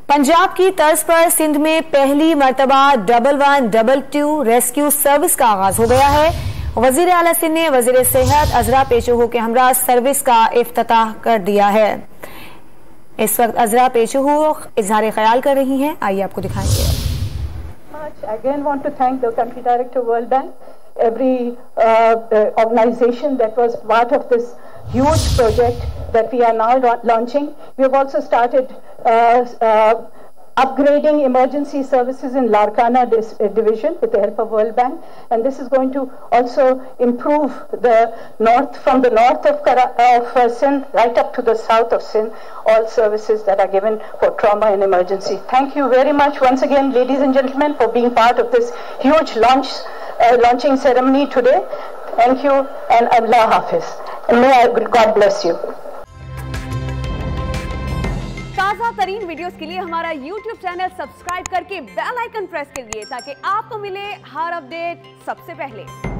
पंजाब की तर्ज पर सिंध में पहली मर्तबा 1122 रेस्क्यू सर्विस का आगाज हो गया है। वजीर आला सिंध ने वजीर सेहत अजरा पेशहू के हमरा सर्विस का इफ्तिताह कर दिया है। इस वक्त अजरा पेशहू इजहार ख्याल कर रही हैं, आइए आपको दिखाएंगे। I again want to thank the country director World Bank, every organization that was part of this huge project that we are now launching. We have also started upgrading emergency services in Larkana division with the help of World Bank, and this is going to also improve the north, from the north of Sindh right up to the south of Sindh, all services that are given for trauma and emergency. Thank you very much once again, ladies and gentlemen, for being part of this huge launching ceremony today. Thank you, and Allah Hafiz, and may God bless you. ताज़ा तरीन videos के लिए हमारा YouTube channel subscribe करके bell icon press करिए ताकि आपको मिले हर अपडेट सबसे पहले।